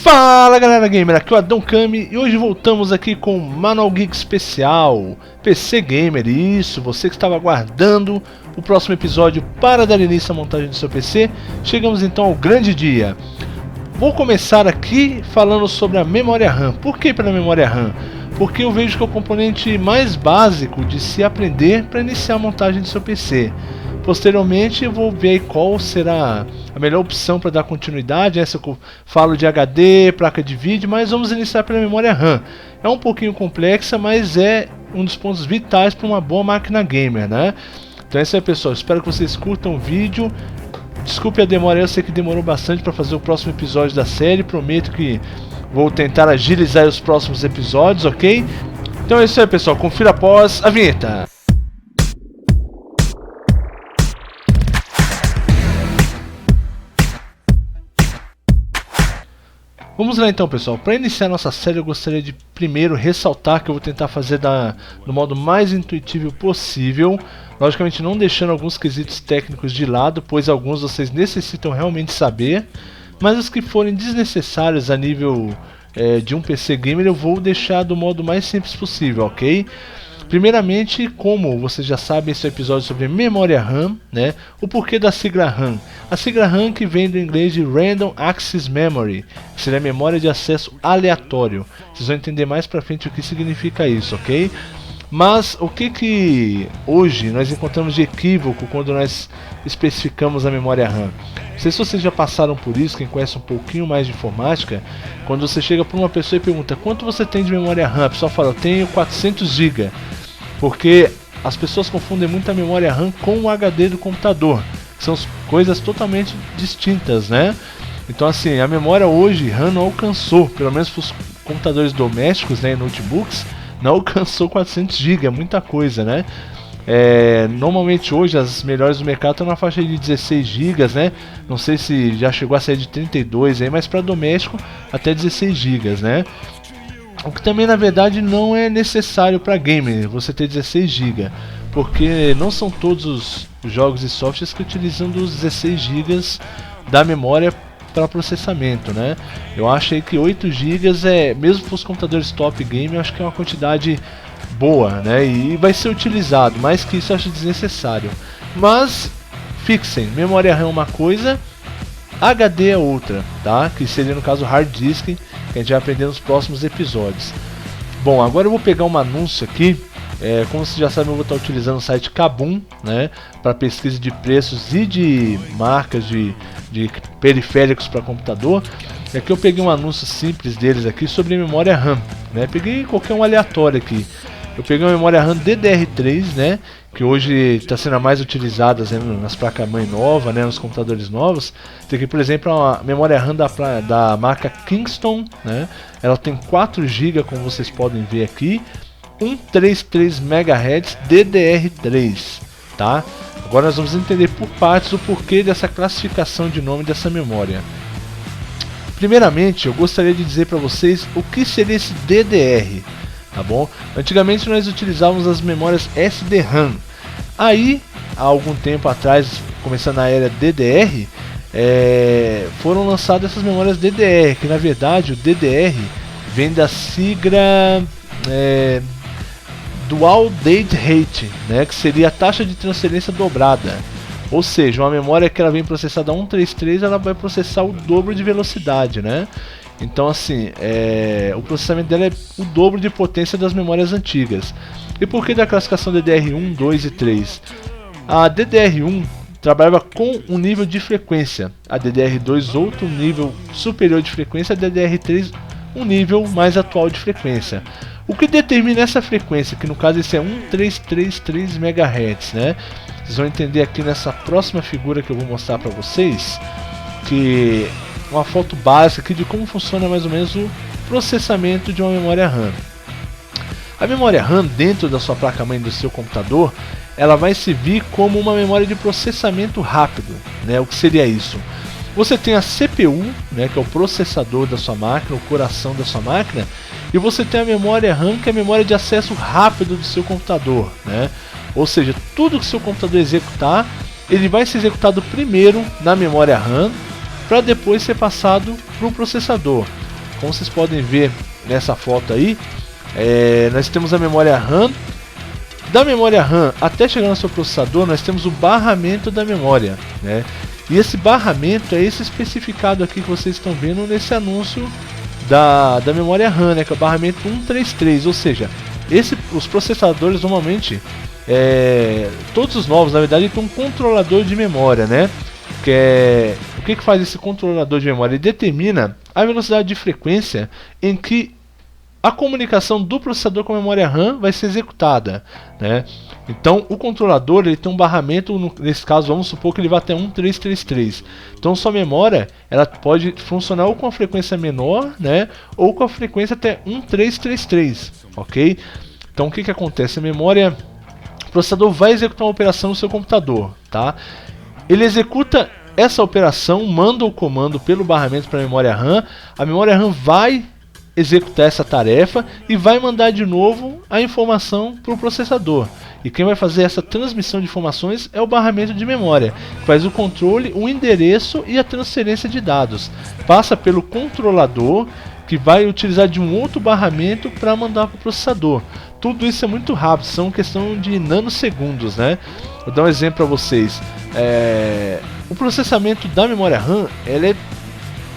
Fala galera gamer, aqui é o Adão Kami e hoje voltamos aqui com o Manual Geek Especial PC Gamer. Isso, você que estava aguardando o próximo episódio para dar início à montagem do seu PC, chegamos então ao grande dia. Vou começar aqui falando sobre a memória RAM. Por que pela memória RAM? Porque eu vejo que é o componente mais básico de se aprender para iniciar a montagem do seu PC. Posteriormente eu vou ver qual será a melhor opção para dar continuidade. Essa eu falo de HD, placa de vídeo, mas vamos iniciar pela memória RAM. É um pouquinho complexa, mas é um dos pontos vitais para uma boa máquina gamer, né? Então é isso aí, pessoal, espero que vocês curtam o vídeo. Desculpe a demora, eu sei que demorou bastante para fazer o próximo episódio da série. Prometo que vou tentar agilizar os próximos episódios, ok? Então é isso aí, pessoal, confira após a vinheta. Vamos lá então, pessoal. Para iniciar nossa série eu gostaria de primeiro ressaltar que eu vou tentar fazer do modo mais intuitivo possível, logicamente não deixando alguns quesitos técnicos de lado, pois alguns vocês necessitam realmente saber, mas os que forem desnecessários a nível de um PC Gamer eu vou deixar do modo mais simples possível, ok? Primeiramente, como vocês já sabem, esse é um episódio sobre memória RAM, né? O porquê da sigla RAM. A sigla RAM que vem do inglês de Random Access Memory, que seria memória de acesso aleatório. Vocês vão entender mais pra frente o que significa isso, ok? Mas o que hoje nós encontramos de equívoco quando nós especificamos a memória RAM? Não sei se vocês já passaram por isso, quem conhece um pouquinho mais de informática, quando você chega para uma pessoa e pergunta quanto você tem de memória RAM, a pessoa fala, eu tenho 400 GB, porque as pessoas confundem muito a memória RAM com o HD do computador, que são coisas totalmente distintas, né? Então assim, a memória hoje RAM não alcançou, pelo menos para os computadores domésticos, né, e notebooks, não alcançou 400 GB, é muita coisa, né? Normalmente hoje as melhores do mercado estão na faixa de 16 GB, né? Não sei se já chegou a sair de 32 aí, mas para doméstico até 16 GB, né? O que também na verdade não é necessário para gamer você ter 16 GB, porque não são todos os jogos e softwares que utilizam dos 16 GB da memória para processamento, né? Eu acho aí que 8 GB mesmo para os computadores top game, eu acho que é uma quantidade boa, né? E vai ser utilizado, mais que isso eu acho desnecessário. Mas fixem, memória RAM é uma coisa, HD é outra, tá? Que seria no caso hard disk, que a gente vai aprender nos próximos episódios. Bom, agora eu vou pegar um anúncio aqui. Como vocês já sabem, eu vou estar utilizando o site Kabum, né, para pesquisa de preços e de marcas de periféricos para computador. E aqui eu peguei um anúncio simples deles aqui sobre memória RAM, né? Peguei qualquer um aleatório aqui. Eu peguei uma memória RAM DDR3, né, que hoje está sendo a mais utilizada, né, nas placas-mãe novas, né, nos computadores novos. Tem aqui, por exemplo, uma memória RAM da marca Kingston, né? Ela tem 4 GB, como vocês podem ver aqui. 133 MHz DDR3, tá? Agora nós vamos entender por partes o porquê dessa classificação de nome dessa memória. Primeiramente, eu gostaria de dizer para vocês o que seria esse DDR, tá bom? Antigamente nós utilizávamos as memórias SD-RAM. Aí, há algum tempo atrás, começando a era DDR, foram lançadas essas memórias DDR, que na verdade o DDR vem da sigla Dual Date Rate, né, que seria a taxa de transferência dobrada. Ou seja, uma memória que ela vem processada a 133, ela vai processar o dobro de velocidade, né? Então assim, o processamento dela é o dobro de potência das memórias antigas. E por que da classificação DDR1, 2 e 3? A DDR1 trabalhava com um nível de frequência, a DDR2 outro nível superior de frequência, a DDR3 um nível mais atual de frequência. O que determina essa frequência, que no caso esse é 1333 MHz, né? Vocês vão entender aqui nessa próxima figura que eu vou mostrar para vocês, que uma foto básica aqui de como funciona mais ou menos o processamento de uma memória RAM. A memória RAM dentro da sua placa-mãe do seu computador, ela vai servir como uma memória de processamento rápido, né? O que seria isso? Você tem a CPU, né, que é o processador da sua máquina, o coração da sua máquina, e você tem a memória RAM, que é a memória de acesso rápido do seu computador, né? Ou seja, tudo que o seu computador executar, ele vai ser executado primeiro na memória RAM, para depois ser passado para o processador. como vocês podem ver nessa foto aí, nós temos a memória RAM. Da memória RAM até chegar no seu processador, nós temos o barramento da memória, né? E esse barramento é esse especificado aqui que vocês estão vendo nesse anúncio da memória RAM, né? Que é o barramento 133, ou seja, os processadores normalmente, todos os novos, na verdade, tem um controlador de memória, né? O que faz esse controlador de memória? Ele determina a velocidade de frequência em que a comunicação do processador com a memória RAM vai ser executada, né? Então o controlador ele tem um barramento, nesse caso vamos supor que ele vai até 1333. Então sua memória ela pode funcionar ou com a frequência menor, né, ou com a frequência até 1333, ok? Então o que acontece? O processador vai executar uma operação no seu computador, tá? Ele executa essa operação, manda o comando pelo barramento para a memória RAM. A memória RAM vai executar essa tarefa e vai mandar de novo a informação para o processador. E quem vai fazer essa transmissão de informações é o barramento de memória, que faz o controle, o endereço e a transferência de dados. Passa pelo controlador, que vai utilizar de um outro barramento para mandar para o processador. Tudo isso é muito rápido, são questão de nanosegundos, né? Vou dar um exemplo para vocês. O processamento da memória RAM ela é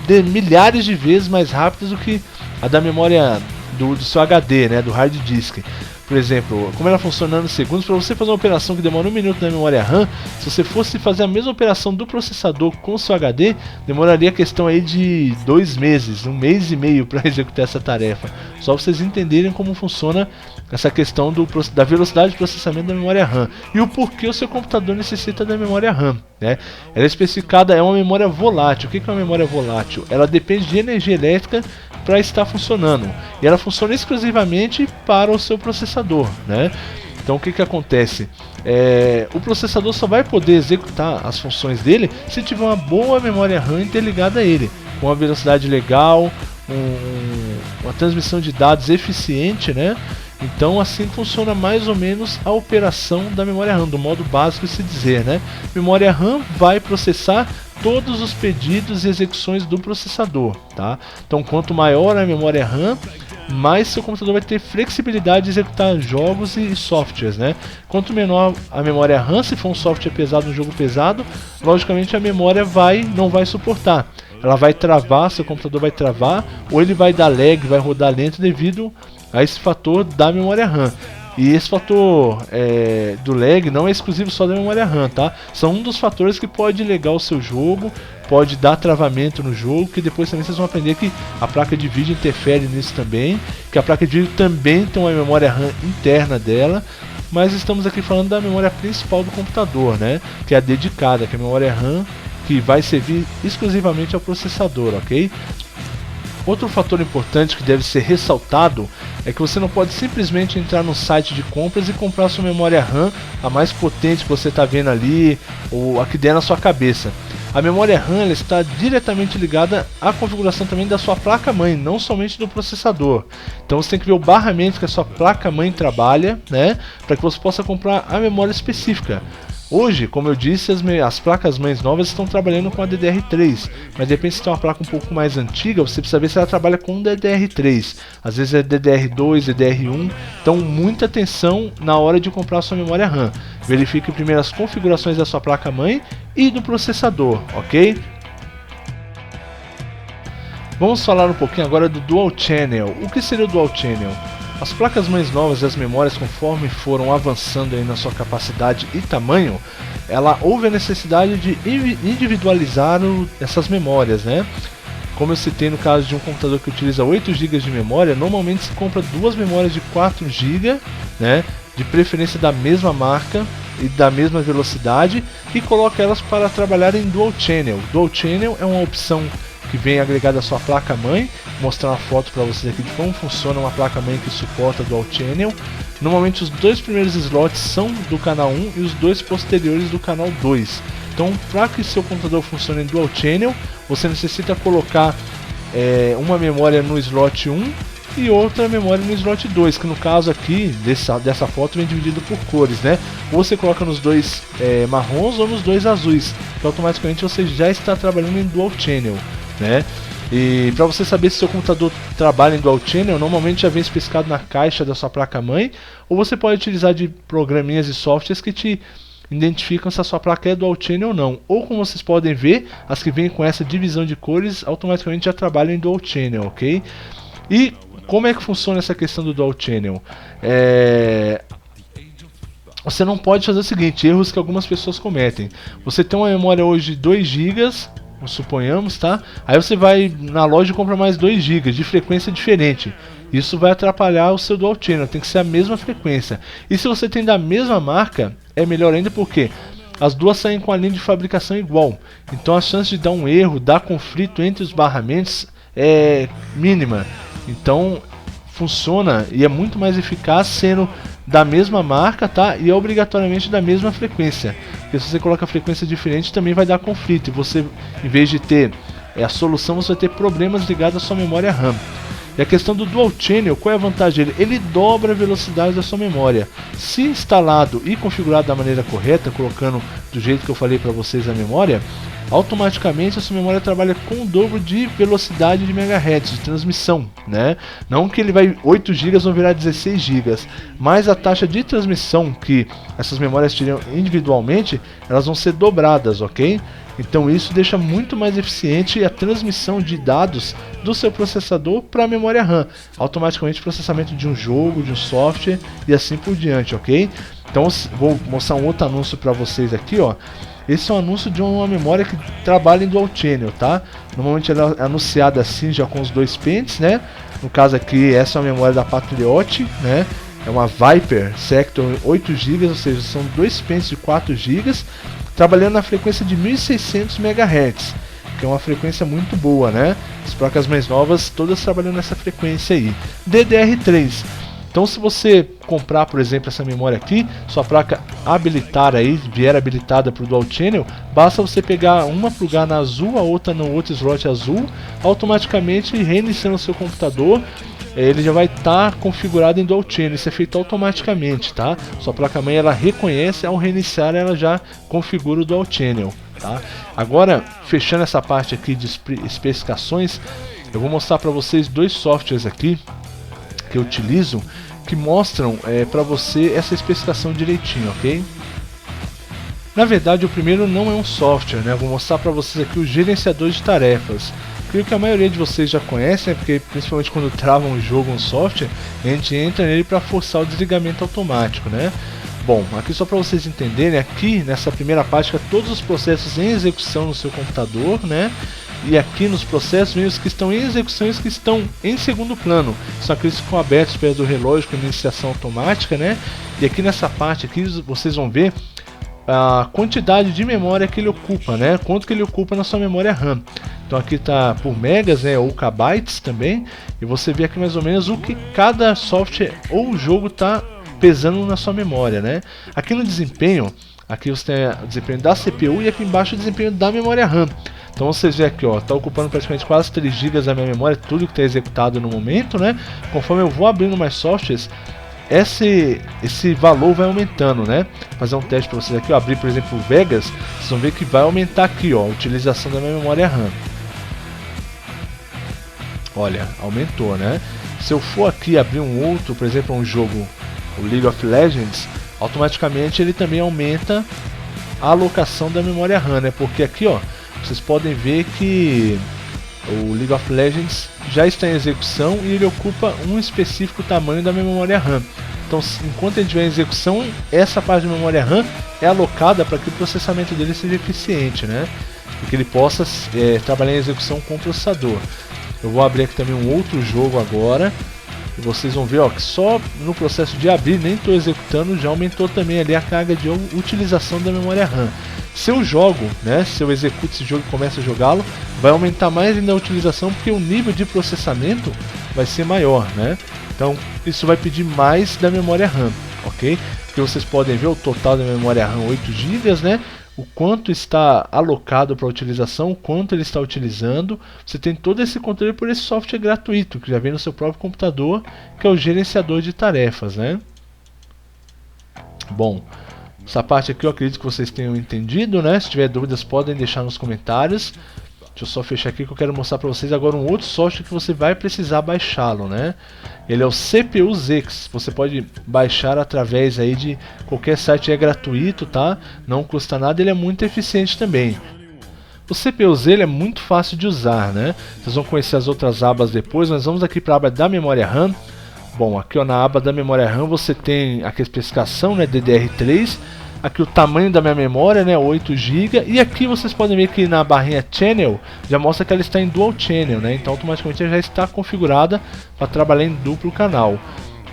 de milhares de vezes mais rápido do que a da memória do seu HD, né, do hard disk. Por exemplo, como ela funciona nos segundos, para você fazer uma operação que demora 1 minuto na memória RAM, se você fosse fazer a mesma operação do processador com o seu HD, demoraria questão aí de 2 meses, 1 mês e meio para executar essa tarefa. Só pra vocês entenderem como funciona essa questão da velocidade de processamento da memória RAM e o porquê o seu computador necessita da memória RAM, né? Ela é especificada, é uma memória volátil. O que é uma memória volátil? Ela depende de energia elétrica para estar funcionando e ela funciona exclusivamente para o seu processador, né? Então o que acontece? O processador só vai poder executar as funções dele se tiver uma boa memória RAM interligada a ele, com uma velocidade legal, uma transmissão de dados eficiente, né? Então assim funciona mais ou menos a operação da memória RAM, do modo básico se dizer, né? Memória RAM vai processar todos os pedidos e execuções do processador, tá? Então quanto maior a memória RAM, mais seu computador vai ter flexibilidade de executar jogos e softwares, né? Quanto menor a memória RAM, se for um software pesado, um jogo pesado, logicamente a memória não vai suportar. Ela vai travar, seu computador vai travar, ou ele vai dar lag, vai rodar lento devido a esse fator da memória RAM. E esse fator do lag não é exclusivo só da memória RAM, tá? São um dos fatores que pode legar o seu jogo, pode dar travamento no jogo, que depois também vocês vão aprender que a placa de vídeo interfere nisso também, que a placa de vídeo também tem uma memória RAM interna dela, mas estamos aqui falando da memória principal do computador, né? Que é a dedicada, que é a memória RAM que vai servir exclusivamente ao processador, ok? Outro fator importante que deve ser ressaltado é que você não pode simplesmente entrar no site de compras e comprar sua memória RAM, a mais potente que você está vendo ali, ou a que der na sua cabeça. A memória RAM ela está diretamente ligada à configuração também da sua placa-mãe, não somente do processador. Então você tem que ver o barramento que a sua placa-mãe trabalha, né, para que você possa comprar a memória específica. Hoje, como eu disse, as placas-mães novas estão trabalhando com a DDR3, mas de repente se tem uma placa um pouco mais antiga, você precisa ver se ela trabalha com DDR3, às vezes é DDR2, DDR1, então muita atenção na hora de comprar a sua memória RAM. Verifique primeiro as configurações da sua placa-mãe e do processador, ok? Vamos falar um pouquinho agora do Dual Channel. O que seria o Dual Channel? As placas-mães novas e as memórias, conforme foram avançando aí na sua capacidade e tamanho, houve a necessidade de individualizar essas memórias, né? Como eu citei no caso de um computador que utiliza 8 GB de memória, normalmente se compra duas memórias de 4 GB, né? De preferência da mesma marca e da mesma velocidade, e coloca elas para trabalhar em Dual Channel. Dual Channel é uma opção que vem agregada à sua placa-mãe. Vou mostrar uma foto para vocês aqui de como funciona uma placa-mãe que suporta Dual Channel. Normalmente os dois primeiros slots são do canal 1 e os dois posteriores do canal 2. Então, para que seu computador funcione em Dual Channel, você necessita colocar uma memória no slot 1 e outra memória no slot 2, que no caso aqui dessa foto vem dividido por cores, né? Ou você coloca nos dois marrons ou nos dois azuis, que automaticamente você já está trabalhando em Dual Channel, né? E para você saber se seu computador trabalha em Dual Channel, normalmente já vem especificado na caixa da sua placa-mãe, ou você pode utilizar de programinhas e softwares que te identificam se a sua placa é Dual Channel ou não. Ou como vocês podem ver, as que vêm com essa divisão de cores automaticamente já trabalham em Dual Channel, ok? E como é que funciona essa questão do Dual Channel? Você não pode fazer o seguinte, erros que algumas pessoas cometem. Você tem uma memória hoje de 2 GB, suponhamos, tá? Aí você vai na loja e compra mais 2 GB de frequência diferente. Isso vai atrapalhar o seu Dual Channel, tem que ser a mesma frequência. E se você tem da mesma marca, é melhor ainda porque as duas saem com a linha de fabricação igual. Então a chance de dar um erro, dar conflito entre os barramentos é mínima. Então funciona e é muito mais eficaz sendo da mesma marca, tá? E é obrigatoriamente da mesma frequência. Porque se você coloca frequência diferente também vai dar conflito. E você, em vez de ter a solução, você vai ter problemas ligados à sua memória RAM. E a questão do Dual Channel, qual é a vantagem dele? Ele dobra a velocidade da sua memória. Se instalado e configurado da maneira correta, colocando do jeito que eu falei para vocês a memória, automaticamente a sua memória trabalha com o dobro de velocidade de megahertz de transmissão, né? Não que ele vai 8 GB vão virar 16 GB, mas a taxa de transmissão que essas memórias teriam individualmente, elas vão ser dobradas, ok? Então isso deixa muito mais eficiente a transmissão de dados do seu processador para a memória RAM, automaticamente processamento de um jogo, de um software e assim por diante, ok? Então vou mostrar um outro anúncio para vocês aqui, ó. Esse é um anúncio de uma memória que trabalha em Dual Channel, tá? Normalmente ela é anunciada assim, já com os 2 pentes, né? No caso aqui, essa é uma memória da Patriot, né? É uma Viper Sector 8 GB, ou seja, são 2 pentes de 4 GB, trabalhando na frequência de 1600 MHz, que é uma frequência muito boa, né? As placas mais novas, todas trabalhando nessa frequência aí. DDR3. Então se você comprar, por exemplo, essa memória aqui, sua placa habilitar aí, vier habilitada para o Dual Channel, basta você pegar uma, plugar na azul, a outra no outro slot azul, automaticamente reiniciando o seu computador, ele já vai estar configurado em Dual Channel. Isso é feito automaticamente, tá? Sua placa-mãe ela reconhece, ao reiniciar ela já configura o Dual Channel, tá? Agora, fechando essa parte aqui de especificações, eu vou mostrar para vocês 2 softwares aqui que eu utilizo, que mostram para você essa especificação direitinho, ok? Na verdade, o primeiro não é um software, né? Eu vou mostrar para vocês aqui o gerenciador de tarefas. Creio que a maioria de vocês já conhecem, né? Porque principalmente quando trava um jogo, um software, a gente entra nele para forçar o desligamento automático, né? Bom, aqui só para vocês entenderem, aqui nessa primeira página, todos os processos em execução no seu computador, né? E aqui nos processos vem os que estão em execução e os que estão em segundo plano. São aqueles que ficam abertos perto do relógio com iniciação automática, né? E aqui nessa parte aqui vocês vão ver a quantidade de memória que ele ocupa, né? Quanto que ele ocupa na sua memória RAM. Então aqui está por megas, né? Ou kbytes também. E você vê aqui mais ou menos o que cada software ou jogo está pesando na sua memória, né? Aqui no desempenho, aqui você tem o desempenho da CPU e aqui embaixo o desempenho da memória RAM. Então vocês veem aqui, ó, tá ocupando praticamente quase 3 GB da minha memória, tudo que está executado no momento, né? Conforme eu vou abrindo mais softwares, esse valor vai aumentando, né? Vou fazer um teste para vocês aqui, ó, abrir por exemplo o Vegas, vocês vão ver que vai aumentar aqui, ó, a utilização da minha memória RAM. Olha, aumentou, né? Se eu for aqui abrir um outro, por exemplo, um jogo, o League of Legends, automaticamente ele também aumenta a alocação da memória RAM, né? Porque aqui, ó, vocês podem ver que o League of Legends já está em execução e ele ocupa um específico tamanho da memória RAM. Então, enquanto ele estiver em execução, essa parte da memória RAM é alocada para que o processamento dele seja eficiente, né? E que ele possa trabalhar em execução com o processador. Eu vou abrir aqui também um outro jogo agora. E vocês vão ver, ó, que só no processo de abrir, nem estou executando, já aumentou também ali a carga de utilização da memória RAM. Se eu jogo, né, se eu executo esse jogo e começo a jogá-lo, vai aumentar mais ainda a utilização, porque o nível de processamento vai ser maior, né? Então isso vai pedir mais da memória RAM, ok? Porque vocês podem ver o total da memória RAM 8 GB, né? O quanto está alocado para utilização, o quanto ele está utilizando. Você tem todo esse controle por esse software gratuito, que já vem no seu próprio computador, que é o gerenciador de tarefas, né? Bom, essa parte aqui eu acredito que vocês tenham entendido, né? Se tiver dúvidas podem deixar nos comentários. Deixa eu só fechar aqui que eu quero mostrar para vocês agora um outro software que você vai precisar baixá-lo, né? Ele é o CPU-Zix. Você pode baixar através aí de qualquer site, é gratuito, tá? Não custa nada, ele é muito eficiente também. O CPU-Z ele é muito fácil de usar, né? Vocês vão conhecer as outras abas depois, mas vamos aqui para a aba da memória RAM. Bom, aqui ó, na aba da memória RAM você tem aqui a especificação, né, DDR3. Aqui o tamanho da minha memória, né, 8 GB, e aqui vocês podem ver que na barrinha Channel já mostra que ela está em Dual Channel, né, então automaticamente ela já está configurada para trabalhar em duplo canal.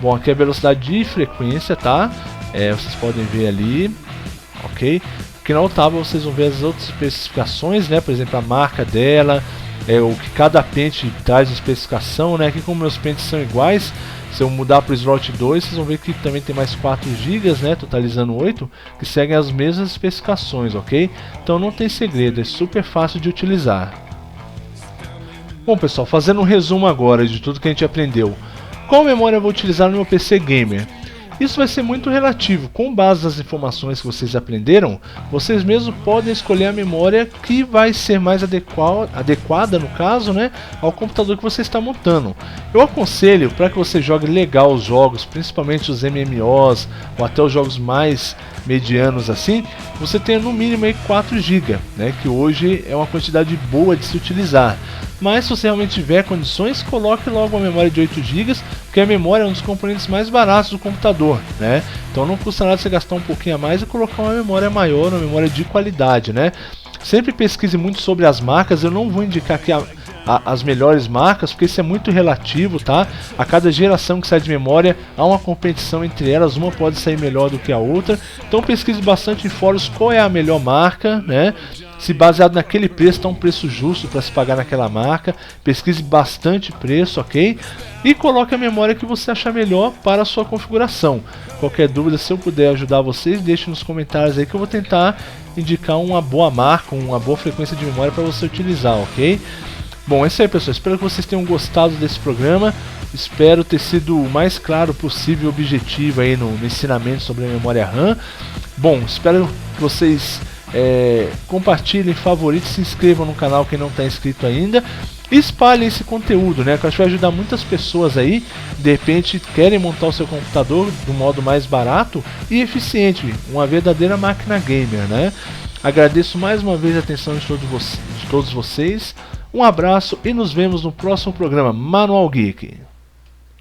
Bom, aqui é a velocidade de frequência, tá? Vocês podem ver ali, ok? Aqui na outra aba vocês vão ver as outras especificações, né, por exemplo a marca dela, o que cada pente traz de especificação, né, aqui como meus pentes são iguais. Se eu mudar para o slot 2, vocês vão ver que também tem mais 4 GB, né, totalizando 8, que seguem as mesmas especificações, ok? Então não tem segredo, é super fácil de utilizar. Bom pessoal, fazendo um resumo agora de tudo que a gente aprendeu. Qual memória eu vou utilizar no meu PC Gamer? Isso vai ser muito relativo, com base nas informações que vocês aprenderam, vocês mesmos podem escolher a memória que vai ser mais adequada, no caso, né, ao computador que você está montando. Eu aconselho, para que você jogue legal os jogos, principalmente os MMOs, ou até os jogos mais medianos assim, você tenha no mínimo aí 4 GB, né, que hoje é uma quantidade boa de se utilizar. Mas se você realmente tiver condições, coloque logo uma memória de 8 GB, porque a memória é um dos componentes mais baratos do computador, né? Então não custa nada você gastar um pouquinho a mais e colocar uma memória maior, uma memória de qualidade, né? Sempre pesquise muito sobre as marcas, eu não vou indicar aqui as melhores marcas, porque isso é muito relativo, tá? A cada geração que sai de memória, há uma competição entre elas, uma pode sair melhor do que a outra. Então pesquise bastante em fóruns qual é a melhor marca, né? Se baseado naquele preço, está um preço justo para se pagar naquela marca. Pesquise bastante preço, ok? E coloque a memória que você achar melhor para a sua configuração. Qualquer dúvida, se eu puder ajudar vocês, deixe nos comentários aí que eu vou tentar indicar uma boa marca, uma boa frequência de memória para você utilizar, ok? Bom, é isso aí pessoal, espero que vocês tenham gostado desse programa. Espero ter sido o mais claro possível e objetivo aí no ensinamento sobre a memória RAM. Bom, espero que vocês compartilhem, favoritem, se inscrevam no canal quem não está inscrito ainda. E espalhem esse conteúdo, né? Que eu acho que vai ajudar muitas pessoas aí, de repente querem montar o seu computador do modo mais barato e eficiente, uma verdadeira máquina gamer, né? Agradeço mais uma vez a atenção de todos vocês. Um abraço e nos vemos no próximo programa Manual Geek.